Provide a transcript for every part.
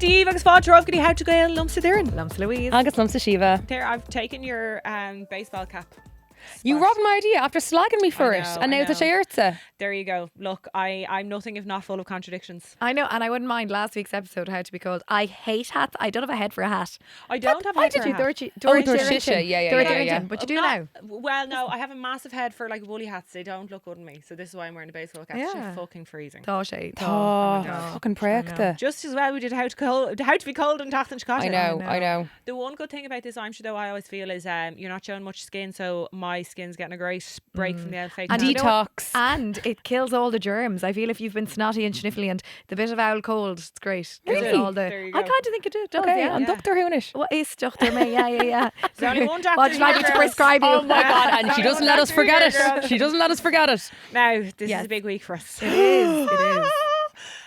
Steve agus fád of how to go lumps of Darren. Lumps Louise. Agus lumps Shiva. There, I've taken your baseball cap. You robbed my idea after slagging me for it, and now the shirtsa. There you go. Look, I'm nothing if not full of contradictions. I know, and I wouldn't mind last week's episode how to be called I hate hats. I don't have a head for a hat. I don't have a head for a hat. Dorchisha. Yeah. But you do now. Well, no, I have a massive head for like woolly hats. They don't look good on me, so this is why I'm wearing a baseball cap. It's just fucking freezing. Fucking prekta. Just as well we did how to be cold in Tacht and Chicago. I know. The one good thing about this I'm sure though I always feel is you're not showing much skin, so my skin's getting a great break from the fake and detox, and it kills all the germs. I feel if you've been snotty and sniffly and the bit of owl cold, it's great. Really? I kind of think it does. Okay, and Dr. Hoonish. What is Dr. May? Yeah. There's only one doctor. What like to prescribe you? Oh my God! And she doesn't let us forget it. She doesn't let us forget it. Now this is a big week for us. It is.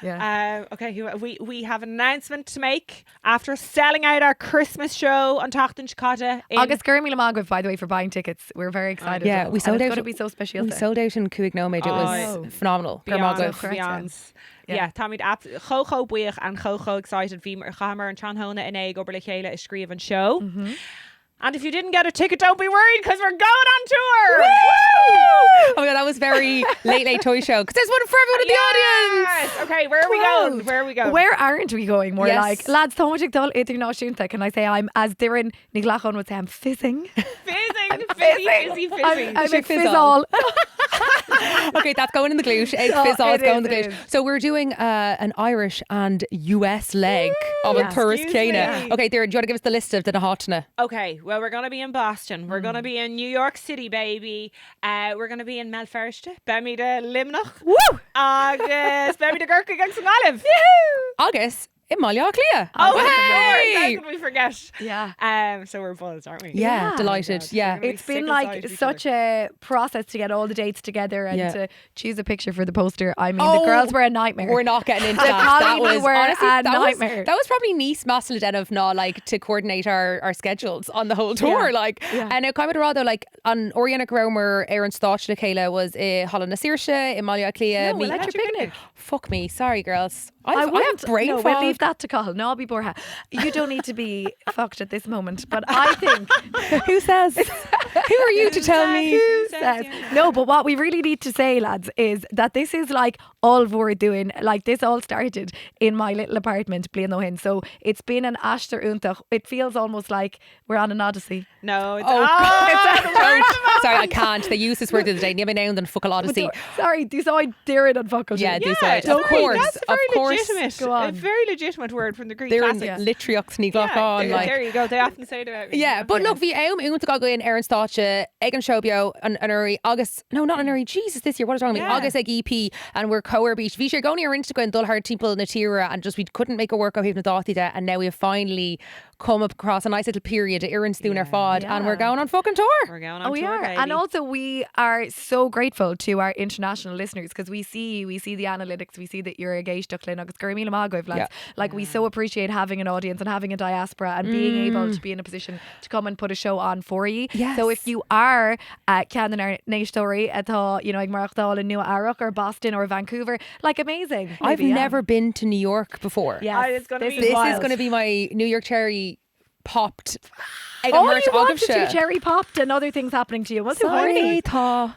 Yeah. Okay, we have an announcement to make after selling out our Christmas show on Tacht and Chicago. August Gurmila Magwith, by the way, for buying tickets. We're very excited. Yeah, we sold out. It's going to be so special. We sold out in Cuignomid. It was phenomenal. Beyond. Yeah, Tommy Chocho buich and Chocho excited. Vimer Chammer and Tranhona and Egg Oberle Chéile is Scríomh an show. And if you didn't get a ticket, don't be worried because we're going on tour. Woo! Oh my God, that was very late toy show because there's one for everyone in the audience. Okay, where are we going? Where aren't we going? More like lads, Thomas Dul idir náisiúnta. Can I say I'm as Darren Niglachon would say I'm fizzing. Fizzy. I'm a fizzall. Okay, that's going in the glute. Egg fizzall is going in the glute. So we're doing an Irish and US leg of a tourist Cana. Okay, Darren, do you want to give us the list of the Nahatna? Okay, well, we're going to be in Boston. We're going to be in New York City, baby. We're going to be in Melfirst, Bemi de Limnach. Woo! August, Bemi de Gurka Gangs and Olive. August. In Clia. Oh, hey! How could we forget? Yeah. So we're buzzed, aren't we? Yeah, delighted. Yeah. It's been like such a process to get all the dates together and to choose a picture for the poster. I mean, the girls were a nightmare. We're not getting into that. That was honestly a nightmare. That was probably Nice Massel Den of not like to coordinate our schedules on the whole tour. And it kind of rather like on Oriana Gromer, Aaron Stotch, Kayla was Holland na Saoirse, in Clia. No, Electric Picnic. Fuck me, sorry girls. I have brain fog. We'll leave that to Cathal. No, I'll be buartha. You don't need to be fucked at this moment. But I think who says? Who are you to tell me? Who says? No, but what we really need to say, lads, is that this is like all we're doing. Like this all started in my little apartment, Blianohin. So it's been an Ashter Untach. It feels almost like we're on an odyssey. No, it's sorry, I can't. They use this word the other day. Never now than fuck odyssey. Sorry, do I dare it on fuckle? Yeah, do so. Of course, that's very legitimate. Go on. A very legitimate word from the Greek They're classics. Litriok sníglach on. There you go. They often say it about me. Yeah, but look, we unta go in Aaron Stotcha, Egan Shobio, and Uri August. No, not an Uri. Jesus, this year. What is wrong with me? August Egg EP, and we're Coer Beach. Visha going here into going Dulhard Temple Natira, and just we couldn't make a work of even Dathida, and now we have finally come across a nice little period of Aaron's doing our fod, and we're going on fucking tour. We're going on tour. We are, baby. and also we are so grateful to our international listeners because we see the analytics, we see that you're a gauge ducklin agus Gurmila Magwith lads. Like we so appreciate having an audience and having a diaspora and being able to be in a position to come and put a show on for you. So if you are Canan or Naishtori at ag Marachdal in NUACHT or Boston or Vancouver, like amazing. I've never been to New York before. Yes, this is going to be my New York cherry popped. You wanted to cherry popped and other things happening to you. What's it horny? Can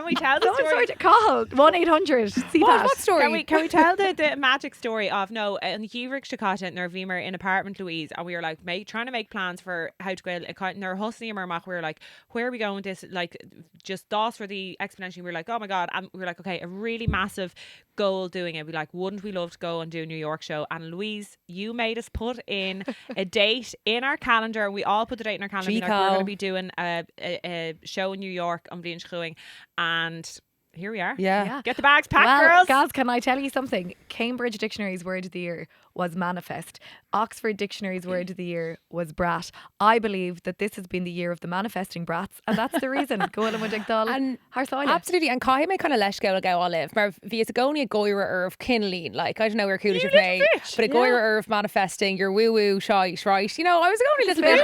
we tell the story? Call 1-800. What story? Can we tell the magic story of in Hívrig Chicago and their Vimer in apartment Louise, and we were like trying to make plans for how to go and their hustling Mermach. We were like, where are we going with this? Like just DOS for the exponential. We were like, oh my God, and we were like, okay, a really massive goal doing it. We like, wouldn't we love to go and do a New York show? And Louise, you made us put in a date in our calendar. We all put the date in our calendar. Like, we're going to be doing a show in New York on Blian Schooing, and here we are. Yeah. Get the bags packed, girls. Gals, can I tell you something? Cambridge Dictionary's word of the year was manifest. Oxford Dictionary's word of the year was brat. I believe that this has been the year of the manifesting brats, and that's the reason. Go on and and absolutely, and Kai may kind of lesh go olive. Mar via Sagoni a goira of kinleen. Like I don't know where cool it may, but a goira of manifesting your woo woo shite, right? You know, I was going a little bit.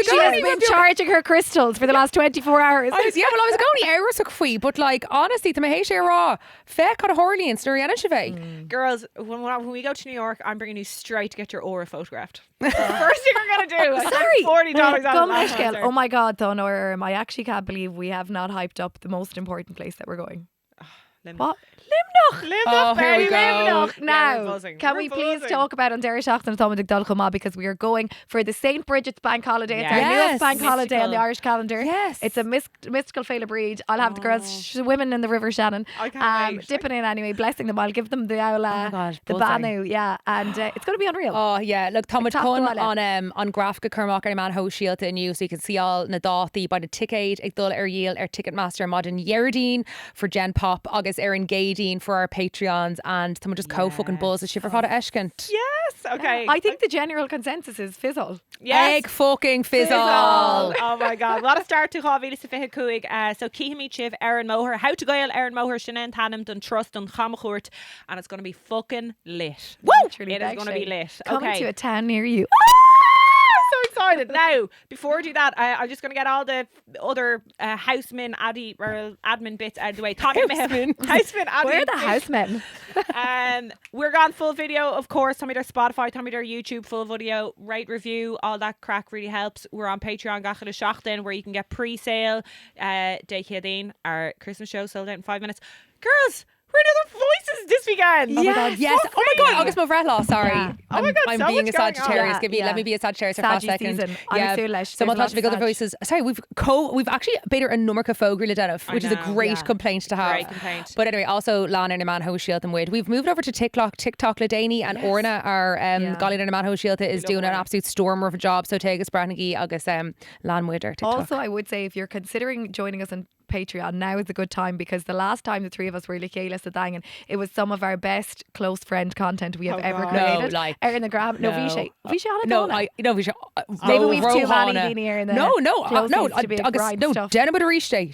She has been charging her crystals for the last 24 hours. I was going hours of free, but like honestly, to my hate raw. Feck on a Horley and Snurry and Chevy. Girls, when we go to New York, I'm bringing you straight to get your aura photographed. First thing we're going to do. I Sorry. spent $40 on it. Mishkel. Oh my God, Don Orm, I actually can't believe we have not hyped up the most important place that we're going. What? Limnoch. Oh, here we go. Limnoch. Yeah, Now, we're buzzing. can We're we please buzzing. talk about Andera Shacht and Thomas McDonald because we are going for the St. Bridget's bank holiday. It's our Yes. newest bank holiday on the Mystical. Irish calendar. Yes. It's a mystical Féile Breed. I'll have the girls swimming in the River Shannon. I can't wait. Dipping in anyway, blessing them. I'll give them the owl, God, the buzzing. banu, yeah. And it's going to be unreal. Oh yeah, look, Thomas Top Cun Gala. on Graphica Kermacher and Man Ho Shield in you, so you can see all na dátaí by the ticket ag dul yield Ticketmaster Modern Yerdeen for Gen Pop, August Erin Gadeen for our Patreons, and someone just fucking buzz the shiver fada Eshkent. Yes, okay. I think the general consensus is fizzle. yes. Egg fucking fizzle. Oh my God. What a start to Chavíle sa fiche cuaig. So Kihimi Chiv, Erin Moher. How to Gael, Erin Moher, Shannon Tanham, Dun Trust, Dun Chamachurt. And it's going to be fucking lit. Woo! It is going to be lit. Coming Okay. to a town near you. So excited. Now, before we do that, I'm just going to get all the other admin bits out of the way. Houseman, admin. Where are the bits. housemen? We're gone full video, of course. Tommy their Spotify, Tommy their YouTube, full video, rate, review, all that crack really helps. We're on Patreon, Gach Againnn, where you can get pre-sale. Day Chiadine, our Christmas show sold out in 5 minutes. Girls, we're in other voices this weekend. Oh my God, yes. Fuck Oh my God, me. August Movrella, sorry. Yeah. Oh my God, I'm so being much a going on. Sagittarius. Yeah, Let me be a Sagittarius for a Saggy second. season. I'm a Sulish. So There's much lots to big of other Sag. voices. Sorry, we've actually beta a number of fogri Ledenov, which is a know, great yeah. complaint to have. Great complaint. But anyway, also Lana and Man Ho Shield and Wade. We've moved over to TikTok Ladani and Orna, our Golly and Man Ho Shield is doing an Orna. absolute stormer of a job. So Tegas Branaghi, August Lan Wider TikTok. Also, I would say if you're considering joining us on Patreon, now is a good time because the last time the three of us were Likélas a Dangan, it was some of our best close friend content we have ever God. created. No, like, Erin the Graham, no, Vishay on it. No, Vishay. Maybe we've too many been here in the No, closest to be a August, grind no, stuff. Denham Reach Day.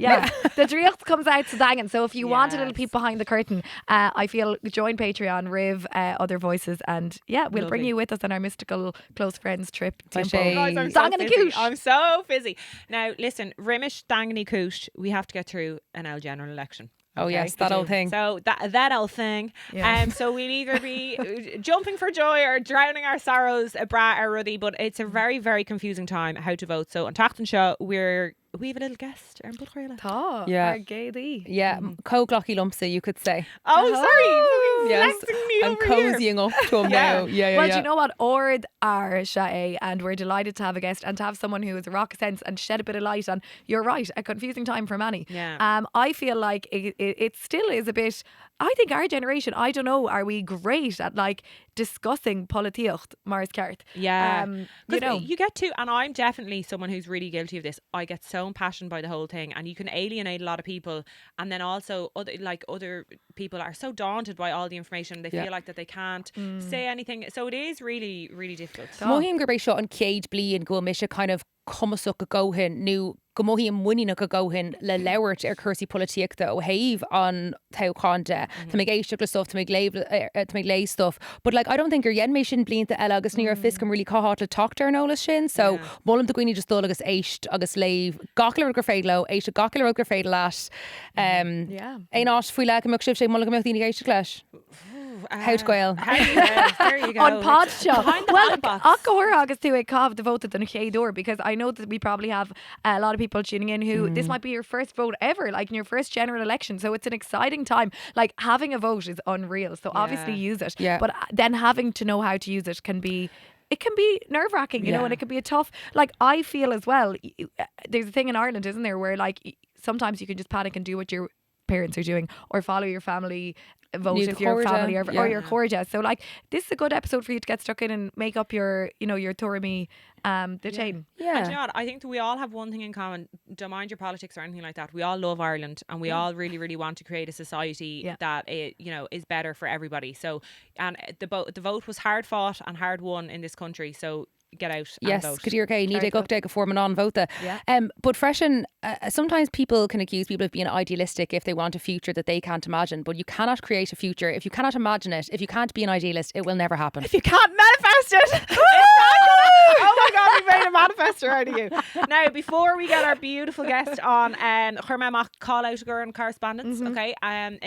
Yeah, the Driocht comes out to Dangan. So if you want a little Yes. peek behind the curtain, I feel join Patreon, Riv, other voices, and yeah, we'll bring Lovely. you with us on our mystical close friends trip. to Vishay. Guys, I'm Dang and a busy. coosh. I'm so busy. Now, listen, Rimish, Dangany Coosh, we have to get through an L general election. Oh Okay? yes, that old thing. So that old thing. Yeah. So we'll either be jumping for joy or drowning our sorrows, a bra or ruddy. But it's a very, very confusing time how to vote. So on Tachtan Show, we have a little guest. Aaron Buartha. Tá, Yeah. ar gcéadaí. Yeah, co-glocky lumpsa, you could say. Oh, sorry. Yes, Flexing me I'm over here. cozying up to him now. Yeah, Well, do you know what? Ord are Shae, and we're delighted to have a guest and to have someone who is a rock of sense and shed a bit of light on, you're right, a confusing time for many. Yeah. I feel like it still is a bit, I think our generation, I don't know, are we great at like discussing politiocht, Mars Cart? Yeah. You 'Cause know. you get to, and I'm definitely someone who's really guilty of this. I get so impassioned by the whole thing, and you can alienate a lot of people. And then also, other people are so daunted by all the information, they feel like that they can't say anything. So it is really, really difficult. Mohim gur bééis seo an céad bliain go mise kind of cumasach go ggóhin nó go mohíim muína go ggóhin le leabhart ar chusaí polítíochta ó thaobh an táchánta tá mé géisteach le stuff tá mé lé stuff, but like I don't think ar dhéan mé sin blianta eile agus ní ar fiscum really cáhat le tocht ar nóla sin, so mollam do gwine just dul agus éist agus léh gachla gur féidlo éist a gachla gur féid leat Yeah. é áis faoi le amach sib sé molla go mecht ína géiste leis. How to Gael. There you go. On pod show. Behind the Well, ballot box. Akahor agus to a cav devoted than Chéador, because I know that we probably have a lot of people tuning in who this might be your first vote ever, like in your first general election. So it's an exciting time. Like having a vote is unreal. So obviously use it. Yeah. But then having to know how to use it can be nerve wracking, you know, and it can be a tough, like I feel as well, there's a thing in Ireland, isn't there, where like sometimes you can just panic and do what your parents are doing or follow your family vote Need if the your Corja, family or yeah. your Corja. So like this is a good episode for you to get stuck in and make up your, you know, your Torami the chain. And you know what? I think that we all have one thing in common. Don't mind your politics or anything like that. We all love Ireland, and we all really, really want to create a society that is better for everybody. So, and the vote was hard fought and hard won in this country. So get out Yes, and vote. Kadir Kay, need a update before man on vote. Yeah. But freshen, sometimes people can accuse people of being idealistic if they want a future that they can't imagine. But you cannot create a future if you cannot imagine it. If you can't be an idealist, it will never happen. If you can't manifest it, it's not gonna Oh my God, we made a manifesto out of you. Now, before we get our beautiful guest on, Chomhairle call out Gurren correspondence, okay? Ine,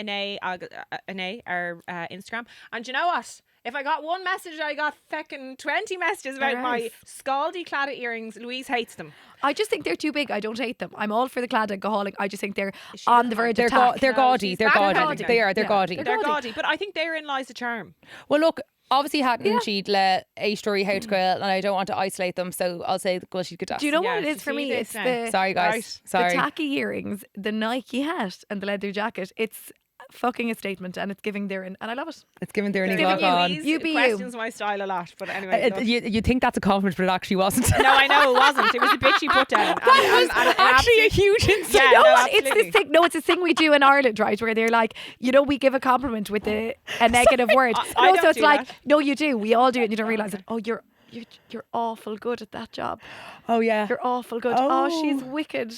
our Instagram. And do you know what? If I got one message, I got feckin' 20 messages about my scaldy cladded earrings. Louise hates them. I just think they're too big. I don't hate them. I'm all for the cladded goholic. I just think they're on the verge of tack. They're gaudy. They're gaudy. gaudy. They are. They're gaudy. They're gaudy. But I think therein lies the charm. Well, look, obviously hadn't she'd let a story how to go, and I don't want to isolate them, so I'll say well she could ask. Do you know what it is for me? It's the sorry guys. Right. Sorry. the tacky earrings, the Nike hat, and the leather jacket. It's fucking a statement, and it's giving their and I love it. It's giving their Giving glock on. You be you. questions my style a lot, but anyway. You think that's a compliment, but it actually wasn't. No, I know it wasn't. It was a bitchy put down. That was actually a huge insult. Yeah, No, no, it's this thing. No, it's a thing we do in Ireland, right? Where they're like, we give a compliment with a negative word. I No, don't so it's do like, that. no, you do. We all do it, and you don't realise it. Oh, you're awful good at that job. Oh yeah. You're awful good. Oh. Oh, she's wicked,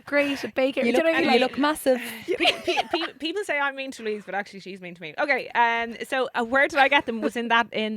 great at baking. You Do look, know what I mean? you look massive. People say I'm mean to Louise, but actually she's mean to me. Okay, so where did I get them? Was in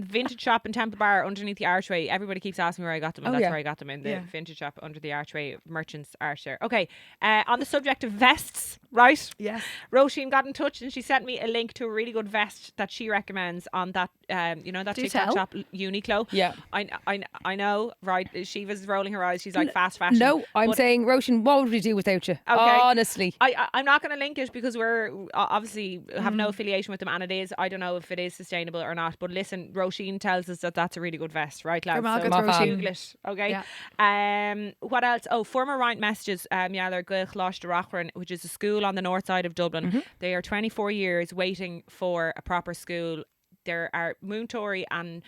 vintage shop in Temple Bar underneath the archway. Everybody keeps asking where I got them, and that's where I got them, in the vintage shop under the archway, Merchants Arch there. Okay, on the subject of vests, right? Yes. Roisin got in touch and she sent me a link to a really good vest that she recommends on that that Do TikTok tell. shop Uniqlo. Yeah. I know, right? She was rolling her eyes. She's like fast fashion. No, I'm but saying, Roisin, what would we do without you? Honestly. I'm not going to link it because we're obviously have no affiliation with them, and it is, I don't know if it is sustainable or not, but listen, Roisin tells us that that's a really good vest, right, lads? Margaret So Roisin. Google it, okay? What else? Oh, former Right Messages, they're Gach de Rachran, which is a school on the north side of Dublin. They are 24 years waiting for a proper school. There are Moontory and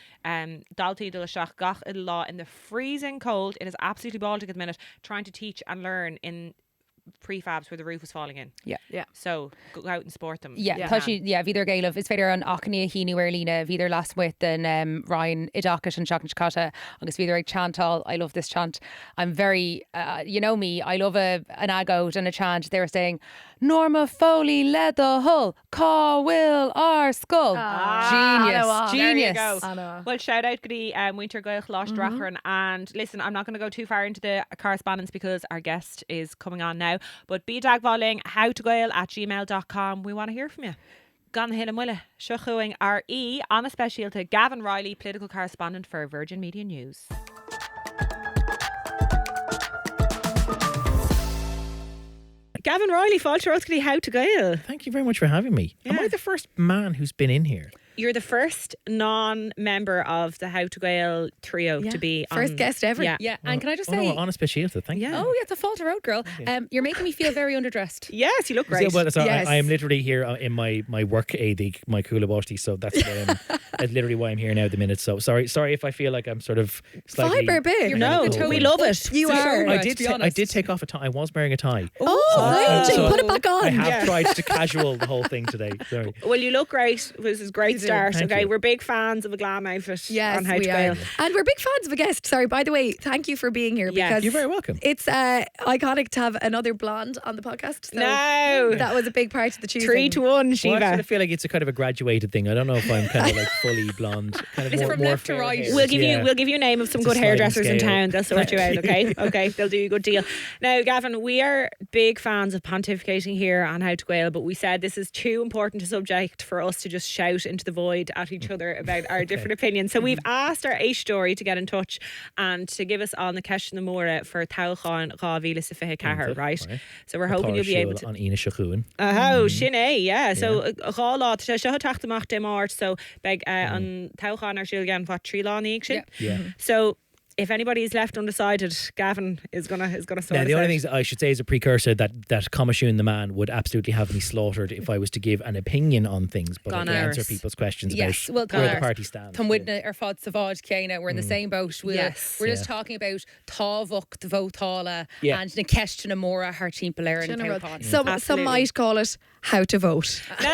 Dalty de la Shach Gach Law in the freezing cold. It is absolutely Baltic at the minute, trying to teach and learn in prefabs where the roof was falling in. Yeah. So go out and support them. Yeah, Vider Gailov is féidir an achní híní Erlína, Vider last with and Ryan Idakit and Shach Chakata, agus Vider ag chantal. I love this chant. I'm very, you know me, I love an agout and a chant. They were saying, Norma Foley led the hull, Cá will our skull. Genius. There you Genius. go. I know. Well, shout out Gdy Winter Gael Lost Drachran. And listen, I'm not going to go too far into the correspondence because our guest is coming on now. But bdag voling howtogael@gmail.com. We want to hear from you. Gan Hill and Willa, Shuchuing RE on a special to Gavan Reilly, political correspondent for Virgin Media News. Gavan Reilly, Falter How to Gael. Thank you very much for having me. Am I the first man who's been in here? You're the first non-member of the How to Gael trio to be First on. guest ever. Yeah, and can I just say, no, on a special, thank you. oh yeah, it's a fault road girl. You're making me feel very underdressed. Yes, you look great. Well, so Yes. I am literally here in my work AD, my Kula Boshti, so that's literally why I'm here now at the minute. So sorry if I feel like I'm sort of slightly... Fibre big. You're No, bringing the tone. we love it. You It's a show are. now, I to did. be I honest. did take off a tie. I was wearing a tie. Oh, So- put it back on. I have tried to casual the whole thing today. Sorry. Well, you look great. This is a great start. Thank Okay, you. we're big fans of a glam outfit Yes, on How we to are. Gael. And we're big fans of a guest. Sorry, by the way, thank you for being here Yes. because You're very welcome. it's iconic to have another blonde on the podcast. So No. that was a big part of the choosing. 3-1, Well, I Shiva. sort of feel like it's a kind of a graduated thing. I don't know if I'm kind of like fully blonde. Kind of It's more, from more left to fair right. hairs. We'll give Yeah. you a name of some It's a good sliding hairdressers in scale. town. They'll sort you out, okay? Okay, they'll do you a good deal. Now, Gavin, we are big fans of pontificating here on How to Gael, but we said this is too important a subject for us to just shout into the void at each other about our different opinions. So we've asked our Aish story to get in touch and to give us on the question the Mora for Tauchan Ravila Safiha Kahar, right? So we're hoping you'll be able to. on Ina Shachuin. Oh, Shinné, yeah. So Rala Seo Tachtamach de Mart, so beg on Tauchan ar Shilgan what Trilani sin. Yeah. So if anybody is left undecided, Gavin is gonna sort Now, us the only out. things I should say as a precursor that Comashun the man would absolutely have me slaughtered if I was to give an opinion on things, but I Gone can answer hours. people's questions Yes, well, about where Connor, the party stands. Tom Widna or Fod Savage Kena, we're in the same boat. Yes. We're just talking about Távok, the Votala, Yeah. and the question Amora, her team Palair and General. Cowpod. Some Absolutely. might call it How to Vote. No,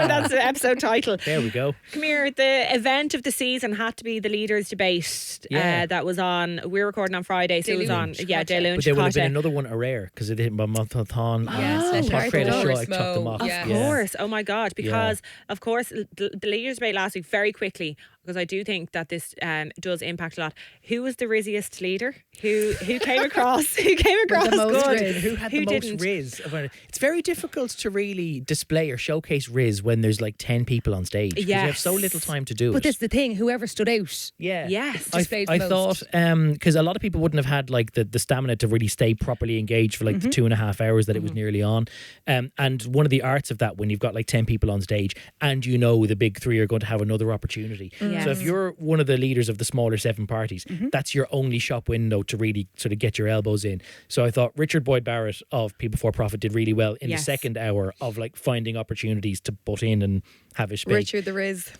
that's the episode title. There we go. Come here. The event of the season had to be the leaders' debate. Yeah. That was on. We're recording on Friday, so it was on. Deilún Yeah, Chicota. Deilún But there would have been Chicota. another one, a rare, because it didn't. But Monthon. Yes, let's Park start Creative with Show, I Doris chopped them Mo. off. Yeah. Of course. Oh my God. Because, of course, the leaders' debate last week very quickly. because I do think that this does impact a lot. Who was the rizziest leader? Who came across? Who came across the most good? riz. Who had the most didn't? riz about it? It's very difficult to really display or showcase riz when there's like 10 people on stage. 'Cause you have so Yes. little time to do But it. this is the thing, whoever stood out. Yeah. Yes. Displayed I the thought most. because a lot of people wouldn't have had like the stamina to really stay properly engaged for like the 2.5 hours that it was nearly on. And one of the arts of that, when you've got like 10 people on stage and you know the big three are going to have another opportunity. So if you're one of the leaders of the smaller 7 parties, that's your only shop window to really sort of get your elbows in. So I thought Richard Boyd Barrett of People Before Profit did really well in the Yes. second hour of like finding opportunities to butt in and have a space. Richard the Riz.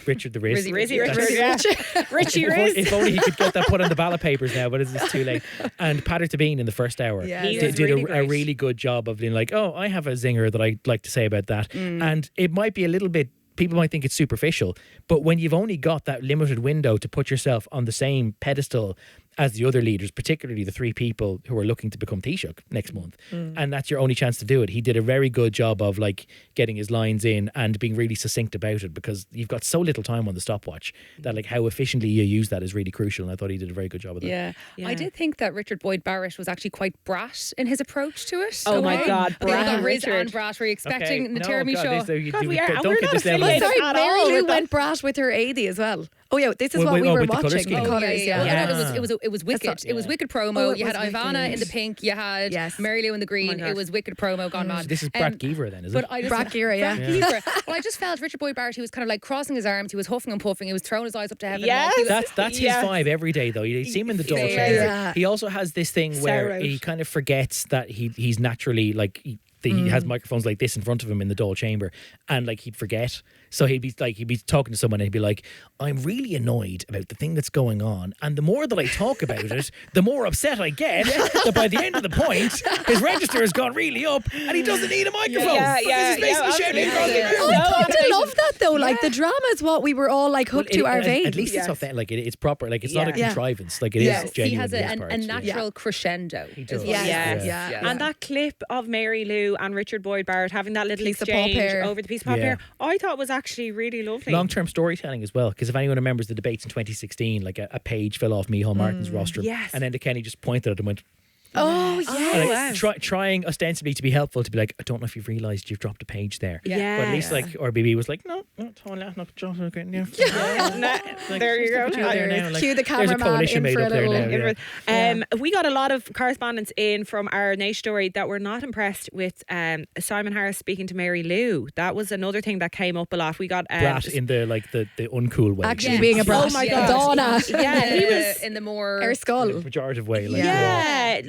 Richard the Riz. Rizzy That's- Richard. Yeah. Richie Riz. If only he could get that put on the ballot papers now, but it's too late. And Patrick Tabine in the first hour Yeah. He did, was did really a great. really good job of being like, oh, I have a zinger that I'd like to say about that. And it might be a little bit, people might think it's superficial, but when you've only got that limited window to put yourself on the same pedestal as the other leaders, particularly the 3 people who are looking to become Taoiseach next month, and that's your only chance to do it. He did a very good job of like getting his lines in and being really succinct about it, because you've got so little time on the stopwatch that like how efficiently you use that is really crucial. And I thought he did a very good job of that. Yeah. Yeah. I did think that Richard Boyd Barrett was actually quite brat in his approach to it. Oh my God, I think brat got Riz Richard. and brat. Were you expecting no, Naomi God, Shaw? this- you- God, you- we are- don't we're get not this level. affiliated Sorry, at all Mary Lou with went brash with her AD as well. Oh yeah, this is Wait, what we were with the colour watching. scheme. The Oh, colours, yeah. yeah. It was wicked. not- It was yeah. wicked promo. Oh, it You had was Ivana wicked. in the pink. You had Yes. Mary Lou in the green. God. It was wicked promo gone mad. This is Brad Geever then, is But it? I just Brad Gira, yeah. Brad Geever. Well, I just felt Richard Boyd Barrett. He was kind of like crossing his arms. He was huffing and puffing. He was throwing his eyes up to heaven. Yes. Like, he was- That's Yes. his vibe every day, though. You see him in the Dole Yeah. chamber. Yeah. He also has this thing where out. he kind of forgets that he's naturally like he has microphones like this in front of him in the Dole chamber, and like he'd forget. So he'd be talking to someone and he'd be like, "I'm really annoyed about the thing that's going on, and the more that I talk about it, the more upset I get. That by the end of the point, his register has gone really up, and he doesn't need a microphone. Yeah, because yeah, he's basically yeah, shouting absolutely. across the Yeah. room." I No, kind of I- love that though. Like the drama is what we were all like hooked to our veins. At least Yes. it's authentic. Like it's proper. Like it's not a Yeah. contrivance. Like it is Yes, he genuine. has his a part. natural crescendo. He is does. what Yes, he Yes. is. yeah. And that clip of Mary Lou and Richard Boyd Barrett having that little Piece of exchange pop hair. over the piece of pop Yeah. hair, I thought was actually really lovely. Long-term storytelling as well, because if anyone remembers the debates in 2016, like a page fell off Micheál Martin's rostrum, Yes. and then the Kenny just pointed at him and went, Oh and, yes. like, trying ostensibly to be helpful, to be like, I don't know if you've realised you've dropped a page there. Yeah. But at least like RBB was like, no, totally not dropping again. Yeah. Nah, there you go. There now, like, Cue the there's a cameraman coalition in made for a up there little- now. Yeah. We got a lot of correspondence in from our Nation story that were not impressed with Simon Harris speaking to Mary Lou. That was another thing that came up a lot. We got Brat in the like the uncool way. Actually being a brat. Oh my Yeah. God. Donna. Yeah, he was. in the more Her skull. pejorative way. Like, Yeah,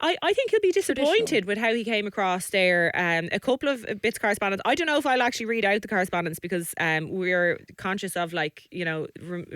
I think he'll be disappointed with how he came across there. A couple of bits of correspondence. I don't know if I'll actually read out the correspondence because we're conscious of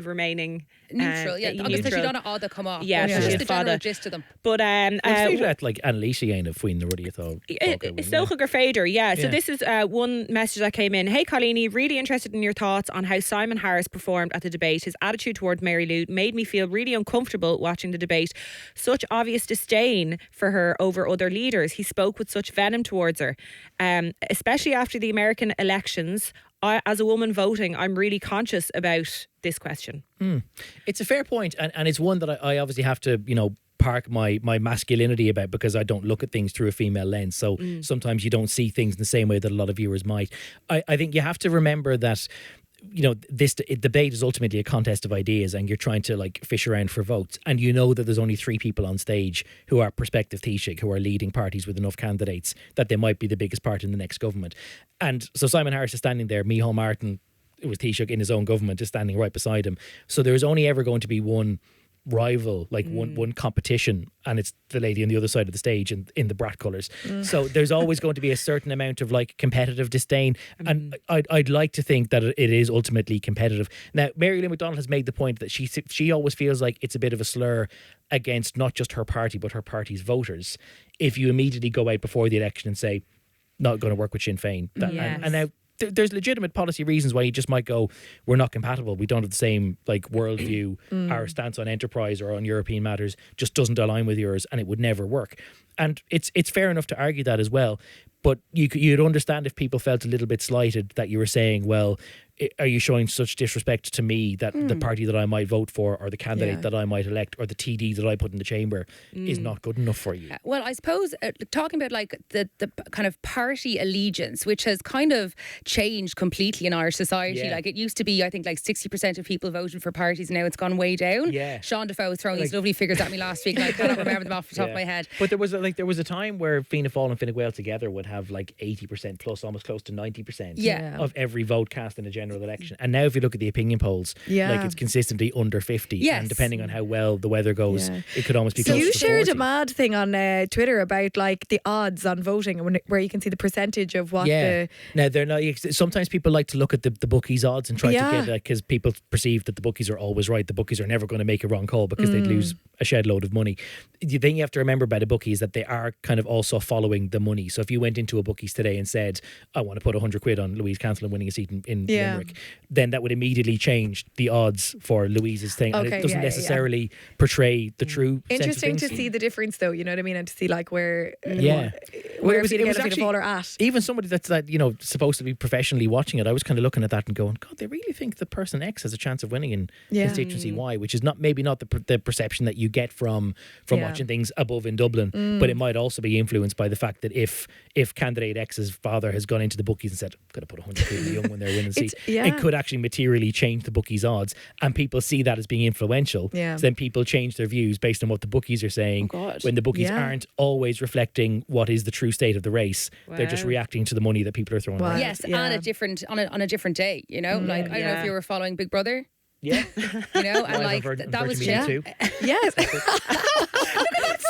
remaining neutral. Yeah, neutral. because you don't know all that come off. Yeah, But so just she'd the general fada. gist of them. But let like Annalisa ain't a Fuin the ruddy thought. Stochel Fader, yeah. So Yeah. this is one message that came in. Hey Colleeny, really interested in your thoughts on how Simon Harris performed at the debate. His attitude toward Mary Lou made me feel really uncomfortable watching the debate. Such obvious disdain for her over other leaders. He spoke with such venom towards her. Especially after the American elections. As a woman voting, I'm really conscious about this question. It's a fair point, and it's one that I obviously have to, park my masculinity about, because I don't look at things through a female lens. So sometimes you don't see things in the same way that a lot of viewers might. I think you have to remember that this debate is ultimately a contest of ideas, and you're trying to like fish around for votes, and that there's only 3 people on stage who are prospective Taoiseach, who are leading parties with enough candidates that they might be the biggest part in the next government. And so Simon Harris is standing there, Micheál Martin, who was Taoiseach in his own government, is standing right beside him. So there's only ever going to be one rival, like one competition, and it's the lady on the other side of the stage in the brat colours. So there's always going to be a certain amount of like competitive disdain, and I'd like to think that it is ultimately competitive. Now, Mary Lou McDonald has made the point that she always feels like it's a bit of a slur against not just her party but her party's voters if you immediately go out before the election and say, not going to work with Sinn Féin. Yes. And now there's legitimate policy reasons why you just might go, we're not compatible, we don't have the same like worldview, our stance on enterprise or on European matters just doesn't align with yours, and it would never work. And it's fair enough to argue that as well, but you'd understand if people felt a little bit slighted that you were saying, well, are you showing such disrespect to me that the party that I might vote for, or the candidate that I might elect, or the TD that I put in the chamber is not good enough for you? Well, I suppose talking about like the kind of party allegiance, which has kind of changed completely in Irish society. Yeah. Like it used to be, I think, like 60% of people voted for parties. Now it's gone way down. Yeah. Sean Defoe was throwing these lovely figures at me last week, and I cannot remember them off the top of my head. But there was a time where Fianna Fáil and Fine Gael together would have like 80% plus, almost close to 90% of every vote cast in a general election. And now if you look at the opinion polls, like it's consistently under 50. Yes. And depending on how well the weather goes, it could almost be So close you to shared 40. a mad thing on Twitter about like the odds on voting, where you can see the percentage of what the... Now they're not. Sometimes people like to look at the bookies' odds and try to get it, because people perceive that the bookies are always right. The bookies are never going to make a wrong call because they'd lose a shed load of money. The thing you have to remember about a bookie is that they are kind of also following the money. So if you went into a bookies today and said, I want to put 100 quid on Louise Cancelin winning a seat in Limerick, then that would immediately change the odds for Louise's thing. And it doesn't necessarily portray the true Interesting sense to of things. see the difference, though, you know what I mean? And to see like where Well, where it was Fianna Gael and Fianna actually- Fáil are at. Even somebody that's supposed to be professionally watching it, I was kind of looking at that and going, God, they really think the person X has a chance of winning in constituency Y, which is maybe not the perception that you get from watching things above in Dublin, but it might also be influenced by the fact that if candidate X's father has gone into the bookies and said, I'm going to put 100 quid in the young when they're winning seat, it could actually materially change the bookies' odds, and people see that as being influential. So then people change their views based on what the bookies are saying, when the bookies aren't always reflecting what is the true state of the race. They're just reacting to the money that people are throwing around. Yes, and on a different day, you know? Like, I don't know if you were following Big Brother. Yeah. You know, and Live like on that was Virgin Media too. Yes.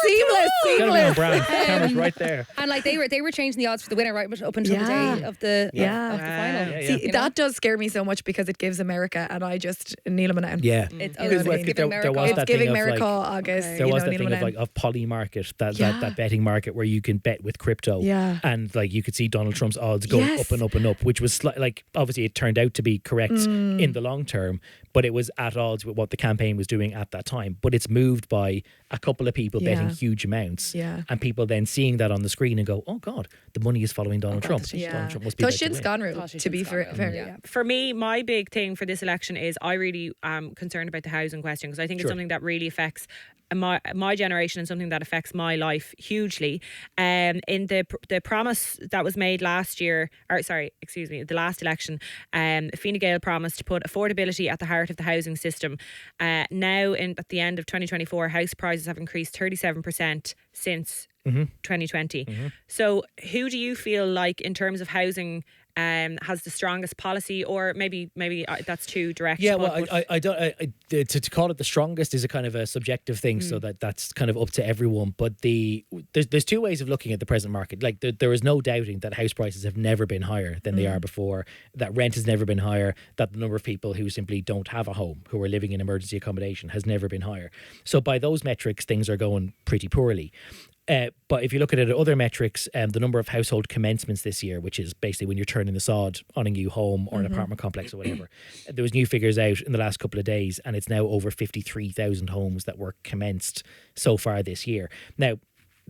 Seamless. Gotta be on brand. Camera's right there. And like they were changing the odds for the winner right up until the day of the final. Yeah. See, that does scare me so much because it gives America, and I just kneel him down. Yeah. It's There was that giving thing of America like, August. there was that thing of poly market, that betting market where you can bet with crypto, and like you could see Donald Trump's odds go up and up and up, which was like obviously it turned out to be correct in the long term, but it was at odds with what the campaign was doing at that time. But it's moved by a couple of people betting huge amounts, and people then seeing that on the screen and go, oh God, the money is following Donald Trump. Donald Trump must be Toshin's gone rule, to be fair. For me, my big thing for this election is I really am concerned about the housing question, because I think it's something that really affects my generation and something that affects my life hugely. In the promise that was made last year, the last election, Fine Gael promised to put affordability at the heart of the housing system. Now, at the end of 2024, house prices have increased 37% since 2020. So who do you feel like, in terms of housing, has the strongest policy, or maybe that's too direct? Yeah, well, I don't. To call it the strongest is a kind of a subjective thing, so that's kind of up to everyone. But there's two ways of looking at the present market. Like there is no doubting that house prices have never been higher than they are before. That rent has never been higher. That the number of people who simply don't have a home, who are living in emergency accommodation, has never been higher. So by those metrics, things are going pretty poorly. But if you look at it at other metrics, the number of household commencements this year, which is basically when you're turning the sod on a new home or an apartment complex or whatever, there was new figures out in the last couple of days, and it's now over 53,000 homes that were commenced so far this year. Now,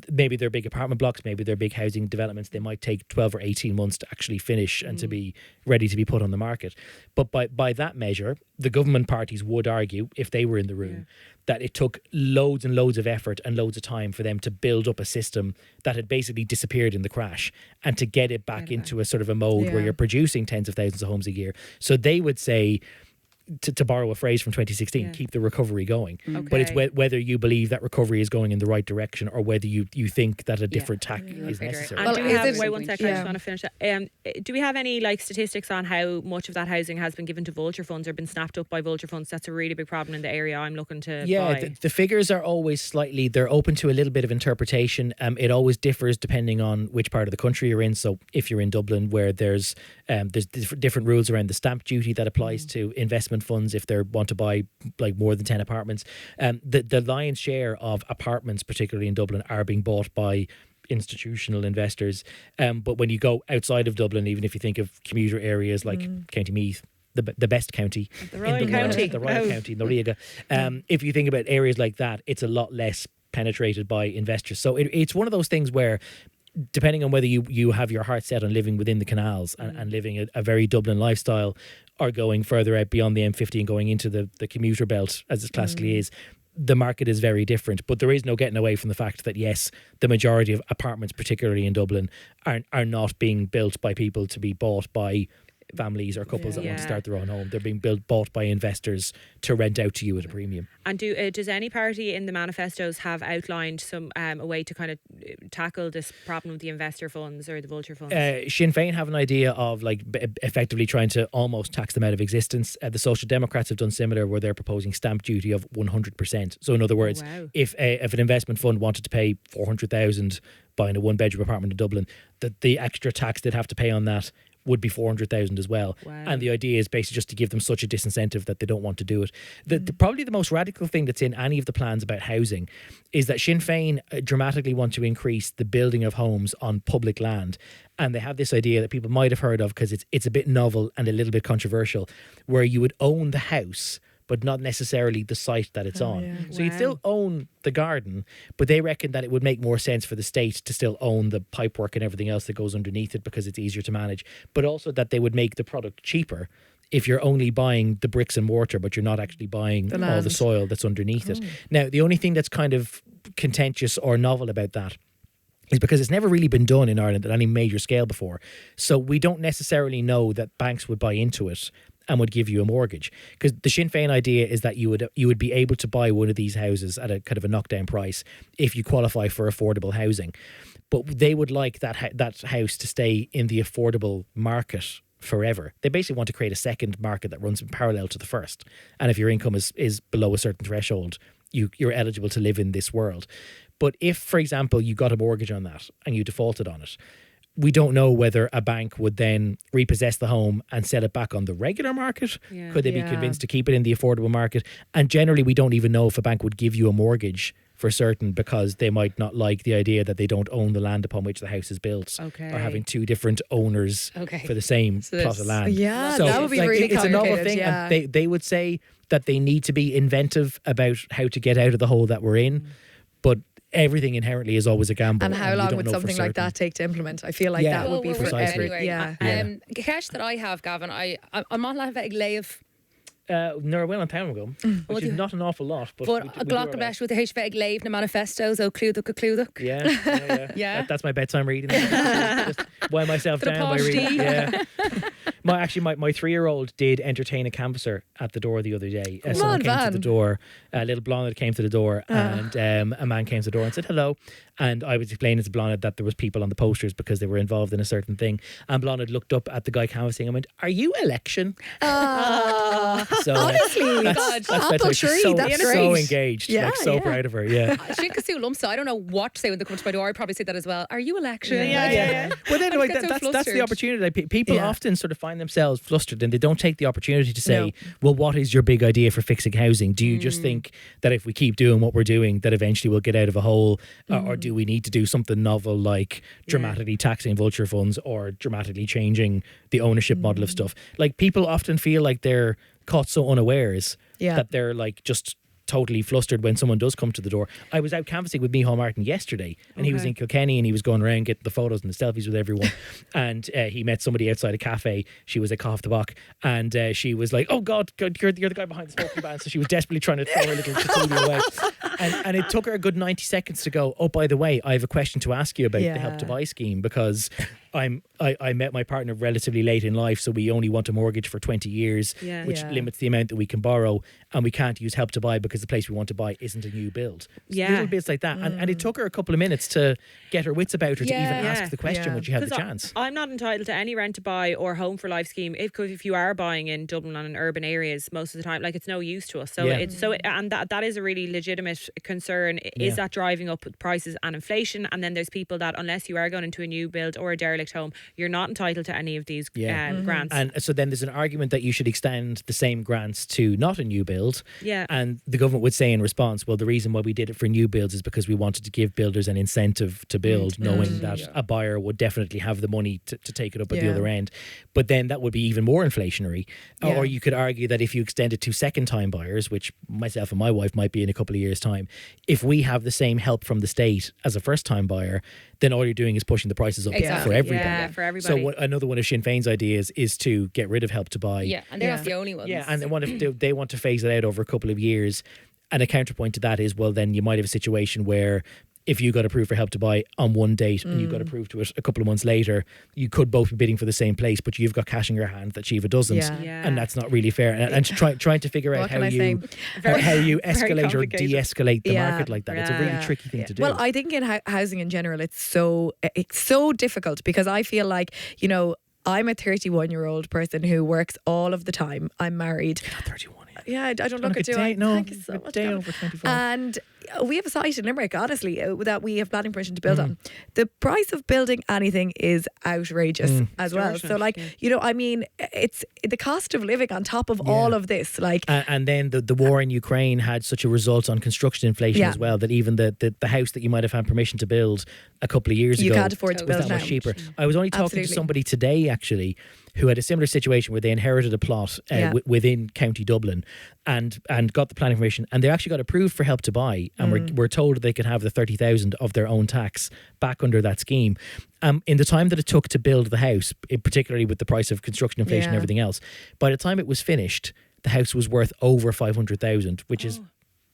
maybe they're big apartment blocks, maybe they're big housing developments. They might take 12 or 18 months to actually finish and to be ready to be put on the market. But by that measure, the government parties would argue, if they were in the room, that it took loads and loads of effort and loads of time for them to build up a system that had basically disappeared in the crash, and to get it back into a sort of a mode where you're producing tens of thousands of homes a year. So they would say, to borrow a phrase from 2016, keep the recovery going. But it's whether you believe that recovery is going in the right direction, or whether you think that a different tack is necessary. And do we have, wait one second, I just want to finish that. Do we have any statistics on how much of that housing has been given to vulture funds or been snapped up by vulture funds? That's a really big problem in the area I'm looking to buy. The figures are always they're open to a little bit of interpretation. It always differs depending on which part of the country you're in. So if you're in Dublin, where there's different rules around the stamp duty that applies to investment funds if they want to buy like more than 10 apartments. The lion's share of apartments, particularly in Dublin, are being bought by institutional investors. But when you go outside of Dublin, even if you think of commuter areas like County Meath, the best county, the Royal County, the Royal County, Noriega. If you think about areas like that, it's a lot less penetrated by investors. So it's one of those things where depending on whether you have your heart set on living within the canals and living a very Dublin lifestyle, or going further out beyond the M50 and going into the commuter belt, as it classically is, the market is very different. But there is no getting away from the fact that, yes, the majority of apartments, particularly in Dublin, are not being built by people to be bought by families or couples that want to start their own home. They're being bought by investors to rent out to you at a premium. And does any party in the manifestos have outlined some a way to kind of tackle this problem of the investor funds or the vulture funds? Sinn Féin have an idea of like effectively trying to almost tax them out of existence. The Social Democrats have done similar, where they're proposing stamp duty of 100%. So in other words, if an investment fund wanted to pay 400,000 buying a one-bedroom apartment in Dublin, the extra tax they'd have to pay on that would be 400,000 as well. And the idea is basically just to give them such a disincentive that they don't want to do it. Probably the most radical thing that's in any of the plans about housing is that Sinn Féin dramatically want to increase the building of homes on public land. And they have this idea that people might have heard of, because it's a bit novel and a little bit controversial, where you would own the house but not necessarily the site that it's on. Yeah. So you'd still own the garden, but they reckon that it would make more sense for the state to still own the pipework and everything else that goes underneath it, because it's easier to manage, but also that they would make the product cheaper if you're only buying the bricks and mortar, but you're not actually buying all the soil that's underneath it. Now, the only thing that's kind of contentious or novel about that is because it's never really been done in Ireland at any major scale before. So we don't necessarily know that banks would buy into it and would give you a mortgage, because the Sinn Féin idea is that you would be able to buy one of these houses at a kind of a knockdown price if you qualify for affordable housing. But they would like that house to stay in the affordable market forever. They basically want to create a second market that runs in parallel to the first. And if your income is below a certain threshold, you're eligible to live in this world. But if, for example, you got a mortgage on that and you defaulted on it, we don't know whether a bank would then repossess the home and sell it back on the regular market. Could they be convinced to keep it in the affordable market? And generally, we don't even know if a bank would give you a mortgage for certain, because they might not like the idea that they don't own the land upon which the house is built, or having two different owners for the same plot of land. Yeah, so that would be really it's a novel complicated, thing. yeah. And they would say that they need to be inventive about how to get out of the hole that we're in. But everything inherently is always a gamble. And how you long don't would know for something like certain. that take to implement? I feel like Yeah. that would be Precisely. Anyway, Gach that I have, Gavan, I'm not like a leave. Nor well an town go, which is not an awful lot. But a glock of with the HVEG leave the manifestos, clúdach. Yeah. That's my bedtime reading. Just wind myself down by reading. Yeah. My 3-year-old did entertain a canvasser at the door the other day. Someone came to the door, a little blonde came to the door, and a man came to the door and said hello. And I was explaining to Blonde that there was people on the posters because they were involved in a certain thing. And Blonde looked up at the guy canvassing and went, "Are you election?" So honestly, that's apple tree, that's so great. engaged, Yeah, so proud of her. Yeah. I don't know what to say when they come to my door. I probably say that as well. Are you election? Yeah. Well, anyway, get so that's the flustered. opportunity. Like, people often sort of find themselves flustered and they don't take the opportunity to say, well, what is your big idea for fixing housing? Do you just think that if we keep doing what we're doing, that eventually we'll get out of a hole? Or do we need to do something novel like dramatically taxing vulture funds or dramatically changing the ownership model of stuff? Like, people often feel like they're caught so unawares that they're like just totally flustered when someone does come to the door. I was out canvassing with Micheál Martin yesterday, and he was in Kilkenny, and he was going around getting the photos and the selfies with everyone. And he met somebody outside a cafe. She was a cough the bock, and she was like, "Oh God, you're the guy behind the smoking ban." So she was desperately trying to throw her little chituli away. And it took her a good 90 seconds to go, "Oh, by the way, I have a question to ask you about the Help to Buy scheme, because I met my partner relatively late in life, so we only want a mortgage for 20 years, which limits the amount that we can borrow, and we can't use Help to Buy because the place we want to buy isn't a new build." Little bits like that. And it took her a couple of minutes to get her wits about her to even ask the question when she had the chance. I'm not entitled to any rent to buy or home for life scheme if you are buying in Dublin and in urban areas most of the time. Like, it's no use to us. So and that is a really legitimate concern. Is that driving up prices and inflation? And then there's people that, unless you are going into a new build or a derelict home, you're not entitled to any of these grants. And so then there's an argument that you should extend the same grants to not a new build. And the government would say in response, well, the reason why we did it for new builds is because we wanted to give builders an incentive to build, knowing that a buyer would definitely have the money to take it up at the other end. But then that would be even more inflationary. Or you could argue that if you extend it to second-time buyers, which myself and my wife might be in a couple of years' time, if we have the same help from the state as a first-time buyer, then all you're doing is pushing the prices up Exactly. for everybody. Yeah, for everybody. So another one of Sinn Féin's ideas is to get rid of Help to Buy. Yeah, and they're not the only ones. Yeah, and they want to phase it out over a couple of years. And a counterpoint to that is, well, then you might have a situation where if you got approved for Help to Buy on one date and you got approved to it a couple of months later, you could both be bidding for the same place, but you've got cash in your hand that Shiva doesn't. Yeah. And that's not really fair. And trying to figure out how you escalate or de-escalate the market like that. It's a really tricky thing to do. Well, I think in housing in general, it's so difficult because I feel like, you know, I'm a 31-year-old person who works all of the time. I'm married. You're not 31. Yeah, I don't look at you. Thank you so much. Day over 24. And we have a site in Limerick, honestly, that we have planning permission to build on. The price of building anything is outrageous as well. So, like, you know, I mean, it's the cost of living on top of all of this. Like, and then the war in Ukraine had such a result on construction inflation as well, that even the house that you might have had permission to build a couple of years you ago can't afford to was build that now. much cheaper. I was only talking Absolutely. to somebody today, actually, who had a similar situation where they inherited a plot within County Dublin and got the planning permission, and they actually got approved for Help to Buy, and were told they could have the 30,000 of their own tax back under that scheme. In the time that it took to build the house, particularly with the price of construction inflation and everything else, by the time it was finished, the house was worth over 500,000, which is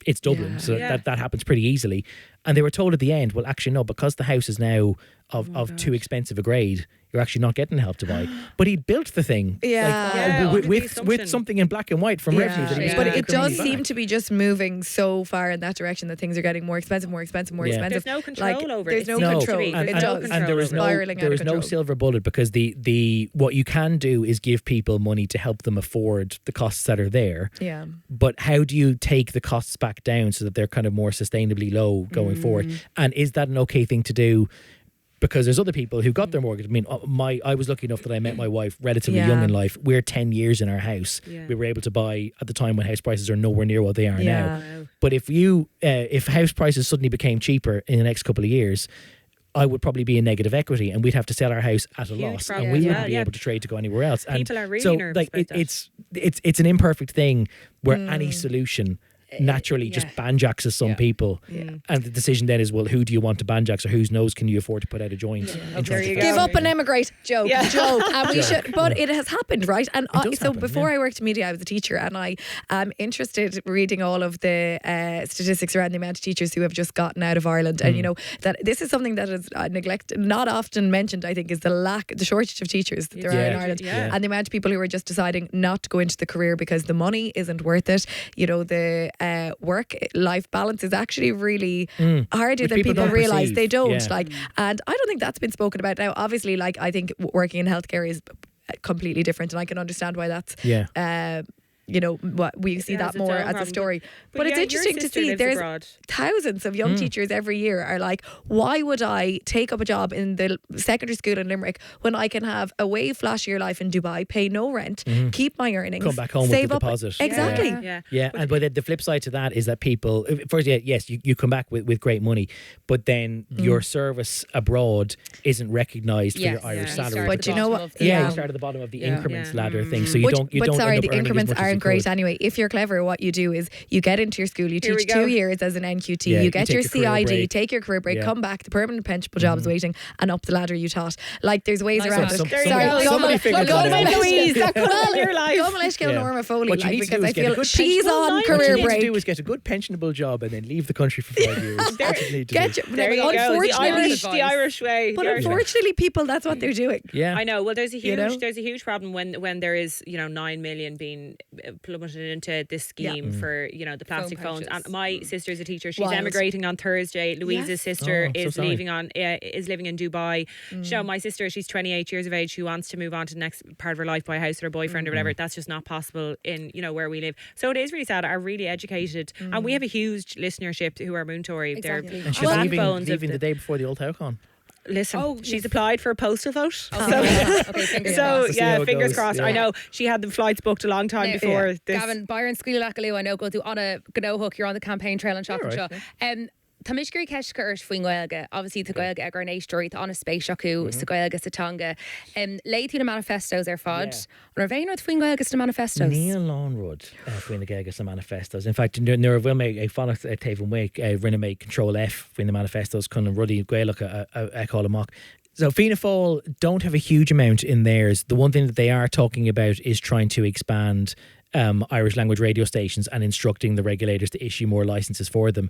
it's Dublin, so that happens pretty easily. And they were told at the end, well, actually no, because the house is now of too expensive a grade, you're actually not getting Help to Buy. But he'd built the thing with something in black and white from revenue. That he was But gonna it does back. seem to be just moving so far in that direction that things are getting more expensive. There's no control over it. There's no No. control. And- It and- does. and there is spiraling out of no control. silver bullet, because the what you can do is give people money to help them afford the costs that are there. Yeah. But how do you take the costs back down so that they're kind of more sustainably low going forward? And is that an okay thing to do? Because there's other people who got their mortgage. I mean, I was lucky enough that I met my wife relatively young in life. We're 10 years in our house. Yeah. We were able to buy at the time when house prices are nowhere near what they are Yeah. now. But if house prices suddenly became cheaper in the next couple of years, I would probably be in negative equity, and we'd have to sell our house at a Huge loss, problem. and we wouldn't Yeah, be yeah. able to trade to go anywhere else. And People are really so, nervous like, about that. it's an imperfect thing where any solution naturally just banjaxes some people, and the decision then is, well, who do you want to banjax, or whose nose can you afford to put out a joint? in There you 20,000? Give up and emigrate. Joke. And we Joke. should, but it has happened, right? And does so happen, before I worked in media, I was a teacher, and I am interested reading all of the statistics around the amount of teachers who have just gotten out of Ireland. And you know that this is something that is neglected, not often mentioned, I think, is the shortage of teachers that there are in Ireland, and the amount of people who are just deciding not to go into the career because the money isn't worth it. You know, the work-life balance is actually really harder Which than people people don't realise. perceive. They don't. Yeah. Like, and I don't think that's been spoken about. Now, obviously, like, I think working in healthcare is completely different, and I can understand why that's you know, what we see that it's more its own as a problem. story. But But it's your interesting to sister see lives there's abroad. thousands of young teachers every year are like, why would I take up a job in the secondary school in Limerick when I can have a way flashier life in Dubai, pay no rent, keep my earnings, Come back home save with the up. deposit. Exactly. Yeah. And but the flip side to that is that people, first, yes, you come back with great money, but then your service abroad isn't recognised for your Irish salary. But you know what? You start at the bottom of the increments ladder thing, so you don't. But end sorry, up the earning as increments much as you aren't great could. anyway. If you're clever, what you do is you get into your school, you Here we teach go. 2 years as an NQT, Yeah, you you get take your your career CID, break. take your career break, Yeah. come back, the permanent pensionable job's waiting, and up the ladder you taught. Like, there's ways Nice around one. it. Somebody- Sorry, somebody figured that out. Louise, that could all your life. Go Malishkill Yeah. Norma Foley, What you like, need to because do I is get a feel good she's pension- on What What career you need to break. do is get a good pensionable job and then leave the country for 5 years. That's what you need to Get do. your, There you go. unfortunately, The Irish way. but The Irish way. unfortunately, people, that's what they're doing. Yeah. I know. Well, there's a huge know? there's a huge problem when there is 9 million being plummeted into this scheme for the plastic phones. pouches. And my sister's a teacher. She's Wild. emigrating on Thursday. Louise's sister Oh, so is sorry. is living in Dubai. So my sister, she's 28 years of age. She wants to move on to the next part of her life, buy a house with her boyfriend or whatever. That's just not possible in where we live. So it is really sad. Are really educated, and we have a huge listenership who are Moon Tory. Exactly. They're And she's backbones of leaving the day before the old Con. Listen, she's applied for a postal vote. Okay, fingers So crossed. To see how yeah, it fingers goes. crossed. Yeah. I know she had the flights booked a long time Now, before this. Gavin, Byron Squeal I know go to on a Gno Hook. You're on the campaign trail and shopping All right, show. Tá misgurí ceisce ar faoin Gaeilge, obviously tá Gaeilge ag ar éistóirí tá anna spéis acu sa Gaeilge satanga. Léití na manifestos ar fad. An bhéanúir faoin Gaeilge na manifestos. Níl lánrúd faoin na Gaeilge sa manifestos. In fact, nuair bhfuil mé ag fannach taobh mé rinne mé Control F faoin na manifestos chun an rudí Gaeilge ag call amach. So Fianna Fáil don't have a huge amount in theirs. The one thing that they are talking about is trying to expand Irish language radio stations and instructing the regulators to issue more licenses for them,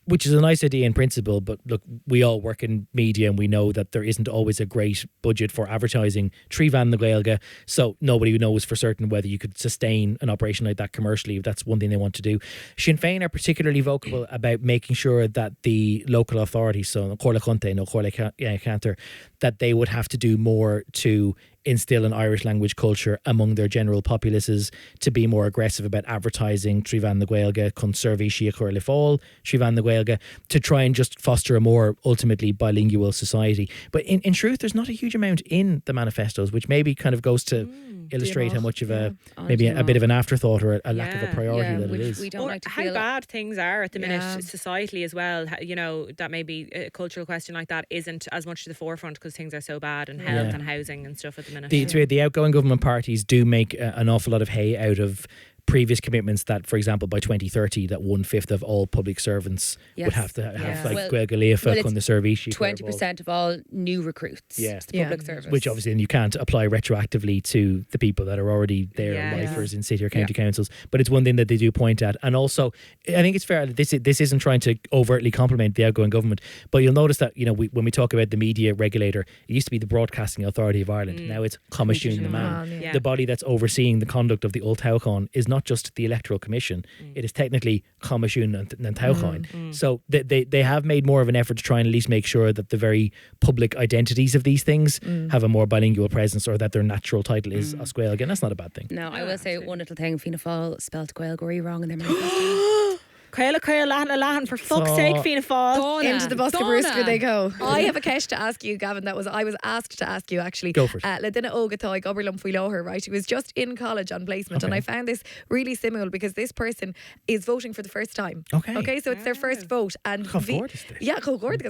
which is a nice idea in principle. But look, we all work in media and we know that there isn't always a great budget for advertising Tríbhean na Gaeilge, so nobody knows for certain whether you could sustain an operation like that commercially, if that's one thing they want to do. Sinn Féin are particularly vocal about making sure that the local authorities, so Chomhairle Chunta, no Chomhairle Cantor, that they would have to do more to instill an Irish language culture among their general populaces, to be more aggressive about advertising Tríbhean na Gaeilge, chun survey sí a Chomhairle Fáil, Tríbhean na Gaeilge, to try and just foster a more ultimately bilingual society. But in truth, there's not a huge amount in the manifestos, which maybe kind of goes to illustrate how much of a maybe a bit of an afterthought or a lack of a priority that it is. We don't like to how feel bad things are at the minute societally as well. You know, that maybe a cultural question like that isn't as much to the forefront because things are so bad and health and housing and stuff at the minute. The outgoing government parties do make an awful lot of hay out of previous commitments that, for example, by 2030, that 1/5 of all public servants would have to have like Gaeilge Léofa on the service. 20% of all new recruits to public service. Which obviously then you can't apply retroactively to the people that are already there, lifers in city or county councils. But it's one thing that they do point at. And also, I think it's fair that this isn't trying to overtly compliment the outgoing government, but you'll notice that, you know, when we talk about the media regulator, it used to be the Broadcasting Authority of Ireland. Now it's Comisiún na Man. The body that's overseeing the conduct of the Old Tauchán is not just the Electoral Commission, it is technically Comisiún na Tauchán. So they have made more of an effort to try and at least make sure that the very public identities of these things have a more bilingual presence, or that their natural title is as Gaeilge, and that's not a bad thing. No, I will say one little thing. Fianna Fáil spelled Gaeilge wrong in their manifesto. Caila Lahan, for fuck's sake, Fianna Fáil. Into the Bosca Brusca they go. I have a question to ask you, Gavin. I was asked to ask you actually. Go for it. Ledina Ogatoi Goberlum Fuiloher, right? He was just in college on placement, and I found this really similar because this person is voting for the first time. Okay, so it's their first vote, and because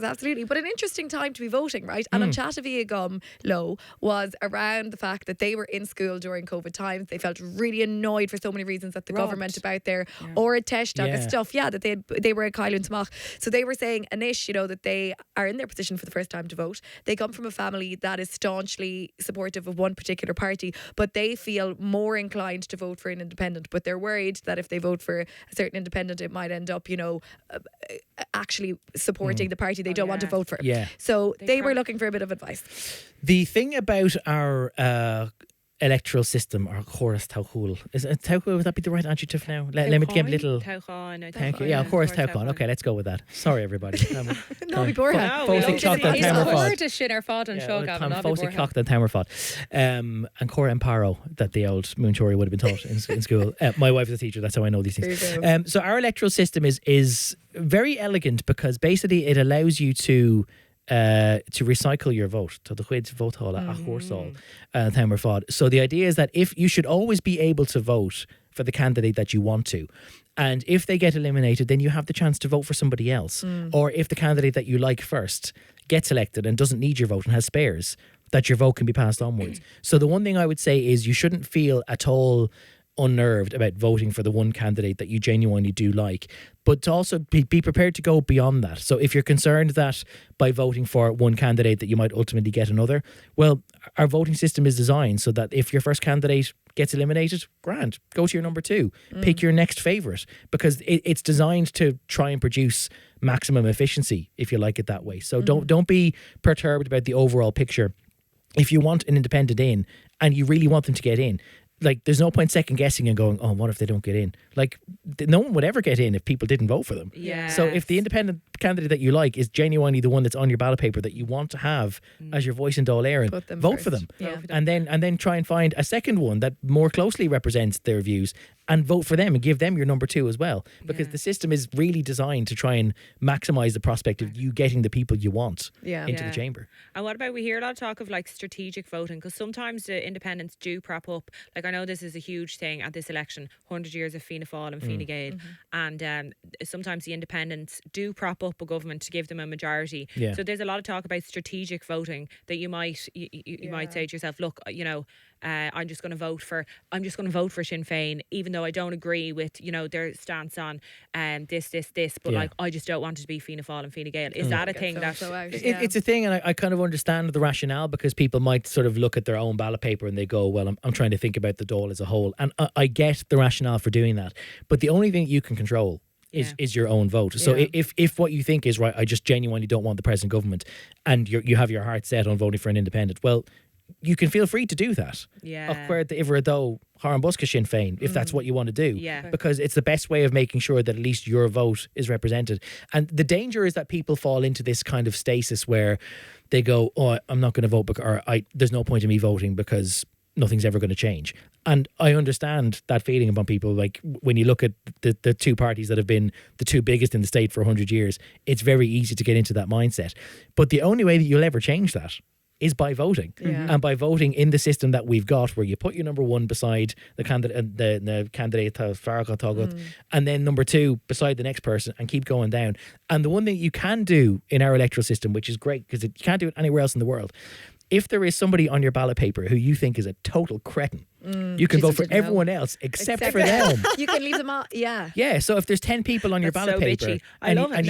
absolutely. But an interesting time to be voting, right? And on Chatavia Gum Low was around the fact that they were in school during COVID times. They felt really annoyed for so many reasons that the government about their or a test and stuff. That they were at Kylan Tamach. So they were saying, Anish, you know, that they are in their position for the first time to vote. They come from a family that is staunchly supportive of one particular party, but they feel more inclined to vote for an independent. But they're worried that if they vote for a certain independent, it might end up, you know, actually supporting the party they don't want to vote for. So they were looking for a bit of advice. The thing about our electoral system, or chorus tauchúil. Is it tauchúil? Would that be the right adjective now? Let me give a little. Thank you. Yeah, chorus tauchán. Okay, let's go with that. Sorry, everybody. No, be boring. Fósig clocht an tamar fad. To shit our fad and show Gavin. Fósig clocht an tamar fad. And Cora Amparo, that the old Moontory would have been taught in school. My wife is a teacher. That's how I know these things. So our electoral system is very elegant because basically it allows you to recycle your vote to the chuid votála a chórsál tamar fad. So the idea is that if you should always be able to vote for the candidate that you want to, and if they get eliminated, then you have the chance to vote for somebody else. Or if the candidate that you like first gets elected and doesn't need your vote and has spares, that your vote can be passed onwards. So the one thing I would say is you shouldn't feel at all unnerved about voting for the one candidate that you genuinely do like, but to also be prepared to go beyond that. So if you're concerned that by voting for one candidate that you might ultimately get another, well, our voting system is designed so that if your first candidate gets eliminated, grand, go to your number two, pick your next favourite, because it's designed to try and produce maximum efficiency, if you like it that way. So don't be perturbed about the overall picture. If you want an independent in and you really want them to get in, like, there's no point second guessing and going, oh, what if they don't get in? Like, no one would ever get in if people didn't vote for them. So if the independent candidate that you like is genuinely the one that's on your ballot paper that you want to have as your voice in Dáil Éireann, vote for them. And then try and find a second one that more closely represents their views and vote for them and give them your number 2 as well, because the system is really designed to try and maximize the prospect of you getting the people you want into the chamber. And what about, we hear a lot of talk of like strategic voting, because sometimes the independents do prop up, like I know this is a huge thing at this election, 100 years of Fianna Fáil and Fine Gael, and sometimes the independents do prop up a government to give them a majority. So there's a lot of talk about strategic voting, that you might might say to yourself, look, you know, I'm just going to vote for Sinn Féin, even though I don't agree with, you know, their stance on this, but like I just don't want it to be Fianna Fáil and Fine Gael. Is that a thing that it's a thing, and I kind of understand the rationale, because people might sort of look at their own ballot paper and they go, well, I'm trying to think about the Dáil as a whole, and I get the rationale for doing that, but the only thing you can control is your own vote. So if what you think is right, I just genuinely don't want the present government, and you have your heart set on voting for an independent, well, you can feel free to do that. If that's what you want to do. Because it's the best way of making sure that at least your vote is represented. And the danger is that people fall into this kind of stasis where they go, oh, I'm not going to vote, or there's no point in me voting because nothing's ever going to change. And I understand that feeling among people. Like when you look at the two parties that have been the two biggest in the state for 100 years, it's very easy to get into that mindset. But the only way that you'll ever change that is by voting, and by voting in the system that we've got, where you put your number 1 beside the candidate, the candidate, and then number 2 beside the next person, and keep going down. And the one thing you can do in our electoral system, which is great because you can't do it anywhere else in the world, if there is somebody on your ballot paper who you think is a total cretin, you can vote for everyone else except for them. You can leave them out. Yeah. Yeah. So if there's 10 people on your ballot paper, bitchy. I love it.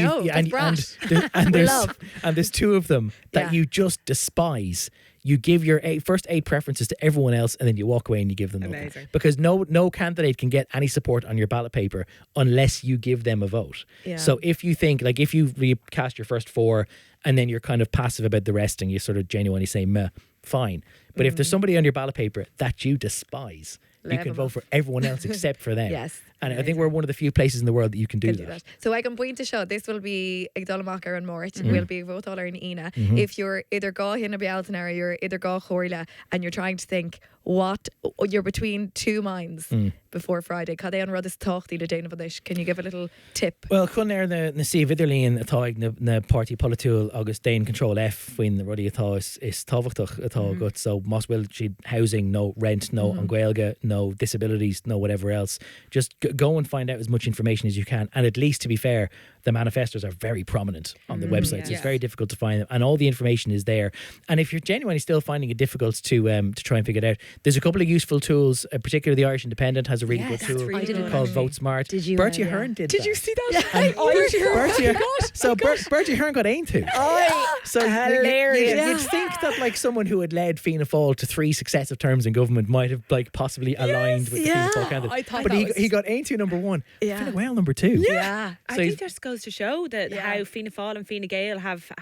and there's 2 of them that you just despise, you give your first 8 preferences to everyone else, and then you walk away and you give them nothing. Amazing. Because no candidate can get any support on your ballot paper unless you give them a vote. Yeah. So if you think, like, if you recast your first 4 and then you're kind of passive about the rest and you sort of genuinely say meh, fine. But if there's somebody on your ballot paper that you despise, you can vote for everyone else except for them. Yes. And I think we're one of the few places in the world that you can do that. So I can point to show this will be Ag Dullamachar and Mort will be vote all in Ina. If you're either Gach in a Bealtanar or you're either Gach chomhairle, and you're trying to think what you're between 2 minds before Friday, can they unrod this talk the Dana Vadish? Can you give a little tip? Well, chun na si vidirlín atá na party political agus Dane control F when the ruddy atá is tábhachtach atá gut, so must will she housing, no rent, no an Gaeilge, no disabilities, no whatever else. Just go and find out as much information as you can, and at least, to be fair, the manifestos are very prominent on the website, so it's very difficult to find them, and all the information is there. And if you're genuinely still finding it difficult to try and figure it out, there's a couple of useful tools. Particularly the Irish Independent has a really good tool called Vote Smart. Bertie Ahern did that. you see that? Bertie Ahern got aim to. So hilarious. You'd think that like someone who had led Fianna Fáil to 3 successive terms in government might have like possibly aligned with the Fianna Fáil candidate. But he got aim to number 1. Fine Gael number 2. I think that just goes to show that how Fianna Fáil and Fine Gael have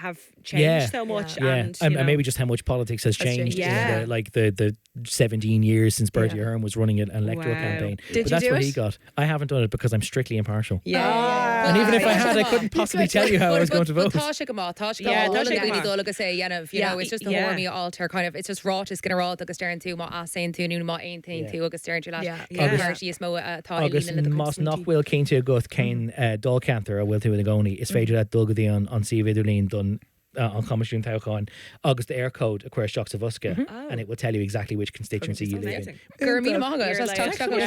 changed so much, and maybe just how much politics has changed in the 17 years since Bertie Ahern was running an electoral campaign. Did but you that's do what it? he got. I haven't done it because I'm strictly impartial. And even if I had, I couldn't possibly tell you how I was going to vote. It's just the hormy alter kind of, it's just rot is gonna rot agus staring to ma asain to nu ma ain thing to agus staring to that party is mo Agus mas nach will came to a gut Kane Dol Cantor or will to the goni is faded at Dulgadi on C Vidurlín done on Commission Tauchan, August the air code acquires shocks of Uska, and it will tell you exactly which constituency you live in. Gurmina Maga, just touch I feel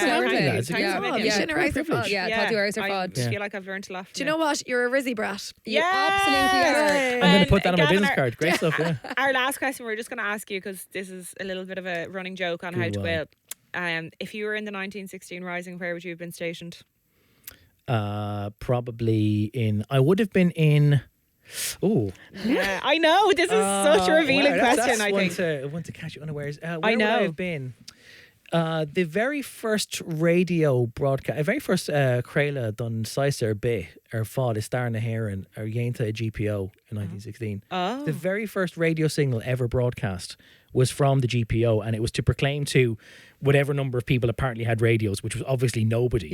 like I've learned a lot. Do you know what? You're a Rizzy brat. You absolutely are. I'm going to put that on my Gavin, business card. Great stuff, yeah. Our last question, we're just going to ask you, because this is a little bit of a running joke on how to Gael. If you were in the 1916 Rising, where would you have been stationed? Probably I would have been in... Oh, yeah, I know. This is such a revealing question. I think. I want to catch you unawares. Where I know. Would I have been? The very first radio broadcast, very first Creila done Sicer B or Fod is Star na Heron or Yainta GPO in 1916. The very first radio signal ever broadcast was from the GPO, and it was to proclaim to whatever number of people apparently had radios, which was obviously nobody.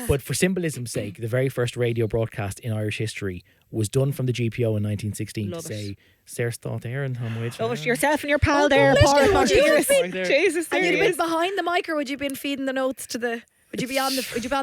But for symbolism's sake, the very first radio broadcast in Irish history was done from the GPO in 1916 to say Sarah Stott Aaron yourself and your pal there, Paul. Jesus, And you'd have been behind the mic, or would you have been feeding the notes to the... Would you be on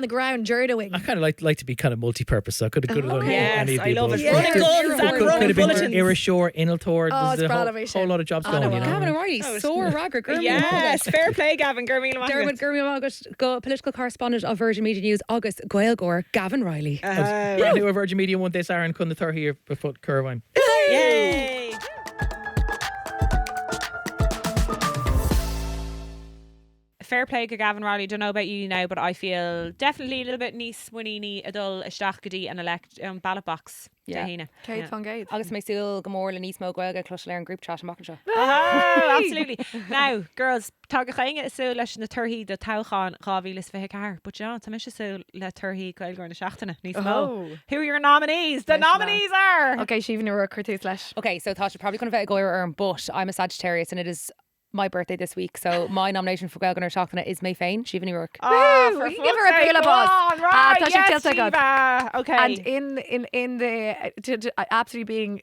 the ground journeying? I kind of like to be kind of multi-purpose, so I could have done any Yes, of I the love above. it. Yeah. Running guns and Could running have been bulletins. Irishore, Inaltor. Oh, There's it's a Bralavish. whole lot of jobs going. You know? Gavin and Reilly, sore ragger. Yes, fair play, Gavin. Gurmila Dermot Gurmila political correspondent of Virgin Media News, August Gaelgore, Gavin Reilly. Brand new Virgin Media one this hour and kun the third here before Curvine. Yay! Fair play to Gavin Reilly. Don't know about you now, but I feel definitely a little bit níos winini adul isteach godi an elect ballot box. Yeah. Kate von Gates. Agus mé súil gomórla níos mó Gaelga clúis le an group chat amach seo. Oh, absolutely. Now, girls, tá go chainge is sú leis na turhí de tauchan rávílas fi car. But yeah, tá mis sú le turhí Gaelgóir na seachtainna níos mó. Who are your nominees? The nominees are... Okay, Siobhan you're a curtis leis. Okay, so Tasha probably going to vote Goyer but I'm a Sagittarius and it is my birthday this week, so my nomination for Gaelga Seachtainna is May Fain, Siobhan York. Oh, We can give her a bíle bus. Right, Tá sé yes, tiltte agad. Shiva. Okay. And in the absolutely being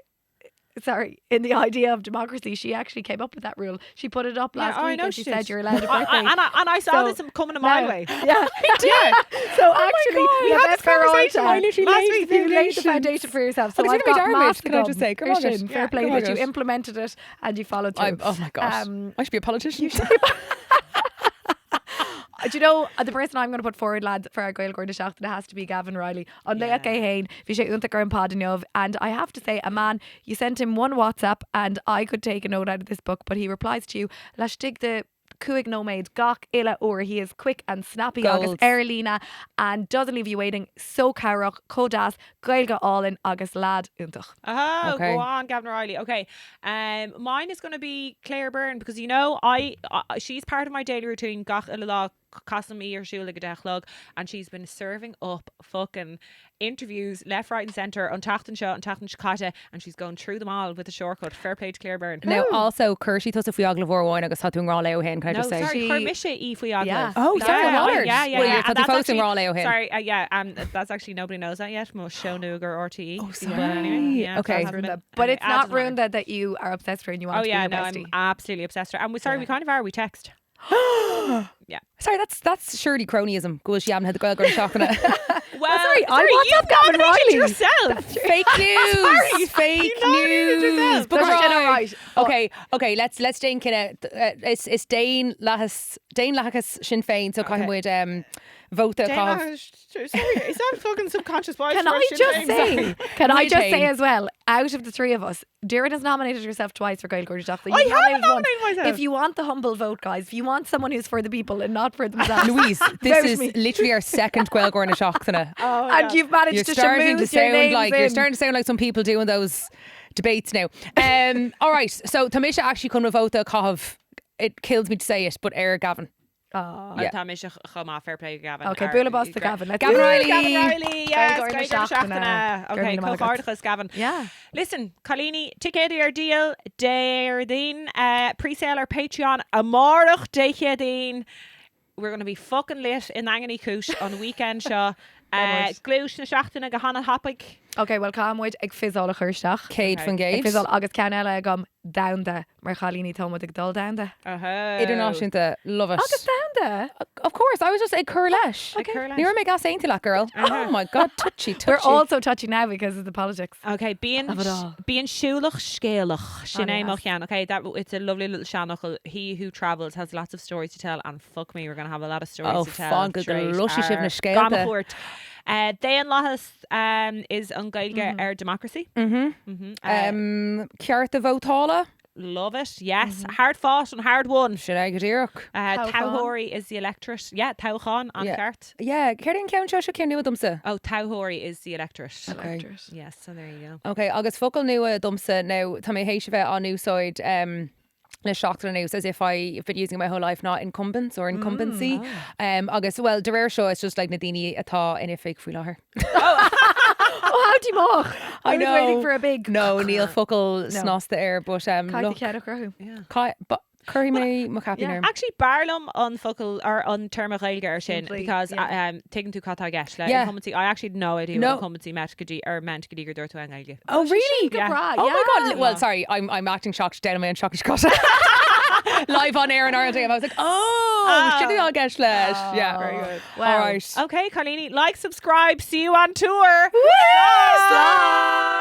in the idea of democracy, she actually came up with that rule. She put it up last week and she said you're allowed a birthday. And I saw this coming a mile away. Yeah, So actually, we have this conversation. I literally last laid week the you laid the foundations. foundation for yourself. So Oh, 'cause I've you're got my maths Dartmouth, can I just say? Come on, Christian, it. fair play Come on, that you it. implemented it and you followed through. Oh my gosh. I should be a politician. Do you know the person I'm going to put forward, lads, for our Gaelgóir na Seachtainna has to be Gavin Reilly. On NUACHT Againnn, bhí sé ionta gur an pádainneamh, and I have to say, a man, you sent him one WhatsApp and I could take a note out of this book, but he replies to you, leis dig the cuaig nóméid gach ile or he is quick and snappy agus Goals. airlína and doesn't leave you waiting, so carach, codas, Gaelga allin agus lad untach. Oh, Okay. go on, Gavin Reilly. Okay, mine is going to be Claire Byrne because you know she's part of my daily routine. Gach ile lá cosam í ar siúla go dechlog, and she's been serving up fucking interviews left, right, and centre on Tachtan Show and Tachtan Shakata, and she's going through them all with a shortcut. Fair play to Claire Byrne. Now, also, Kirsty thus if we agla vorwine agus hatún rá leo hen, can I No, just say? sorry, Cormisha if we agla. Yeah. Oh, sorry, yeah, Waller. yeah, yeah. Well, yeah. you're And the that's posting actually- raw leo hen. Sorry, that's actually nobody knows that yet. Most show Nuger or RTE. Oh, But sorry. anyway, yeah, Okay. that hasn't been- But it's anyway, not doesn't matter. ruined that you are obsessed with her and you want Oh to yeah, be no, her I'm bestie. absolutely obsessed with her. And we we kind of are. We text. Yeah. Sorry, that's surely cronyism. Go she haven't had the Gaelgóir Seachtainna. Well, sorry, I you WhatsApp Gavin nominated Reilly. yourself. Fake news. Fake nominated news. yourself. But That's right. right. Okay. Let's Dane kinda. It's Dane Lahas Sinn Féin. So kind with Vota Cov. Sorry, is that fucking subconscious voice? Can for I Sinn just Féin? say? Sorry. Can I just say Retain. as well? Out of the three of us, Darren has nominated herself twice for Gaelgóir Seachtainna. I You've haven't nominated once. nominated myself. If you want the humble vote, guys, if you want someone who's for the people and not for themselves, Louise, Vote this is me. literally our second Gaelgóir na Seachtainna. Oh, and yeah. you've managed You're to starting to schmooze your sound names like in. you're starting to sound like some people doing those debates now. All right, so Tamisha actually couldn't vote the Cov. It kills me to say it, but Gavin. Oh. Yeah. Tá mis chama fair play Gavin. Okay, bula boss to Gavin. Let's Gavin do it. Reilly. Gavin Reilly, yes, Gaelgóir na Gaelgóir na Seachtainna. Seachtainna. Okay, Gaelgóir na cóhardachas Gavin. Yeah. Listen, Colini, ticket your deal, Deirdeen, pre-sale or Patreon, amorach Deirdeen. We're going to be fucking lit in Angany Coosh on the weekend show. Glúis na Seachtainna go hana hapig. Okay, well, cámhaid ag fizzol a chuirteach. Cade Okay. van Ag Gate. fizzol agus cean eile gom downda mar chalíní tomod ag dul downda. Idirnáisiúnta, love it. Agus downda? Of course, I was just a curlesh. Okay. You're my gas ain't that girl. Oh my god, touchy. We're also touchy now because of the politics. Okay, being Of it all. siúlach scéalach Sinead yes. Mochian. Okay, it's a lovely little shanachal. He who travels has lots of stories to tell, and fuck me, we're going to have a lot of stories Oh, to tell. fun, go straight lushy our shivna scéalta. Gamachort. Dayan Lahas is an Gaeilge our democracy. Cearta Votála. Love it. Yes, hard fought and hard won. Should I get Iraq? Tauhori is the electorate. Yeah, Tauchan and Yeah. Cart. Yeah, Ceirn Count Joshua Ceirn Nua Dumsa. Oh, Tauhori is the electorate. Okay. Yes, so there you go. Okay, agus focal Nua Dumsa now. Tá mé hééis bheith on new side. Le Seachtainna news as if I've been using my whole life not incumbents or incumbency. Agus well, de rare show it's just like Nadine atá in a fake fui her. Oh, how do you mock? I was know. waiting for a big... No, Neil Focal snos the air, but Caithfí look, cead a crow. but Curry me Macappy yeah. now. Actually, Barlum on focal or on term Gaeilge ar sin Simply, because yeah. taking to Cata Gesh like Yeah. incumbency. I actually had no idea No. what incumbency meant Gadi or Dorto and Gaeilge. Oh really? Good Yeah. brag, Oh yeah. my god! Well, sorry, I'm acting shocked down my own shocked. live on air in Ireland. I was like, should we all get slash? Yeah, Very good. All right. Okay, Colleen, like, subscribe. See you on tour. Woo! Slán.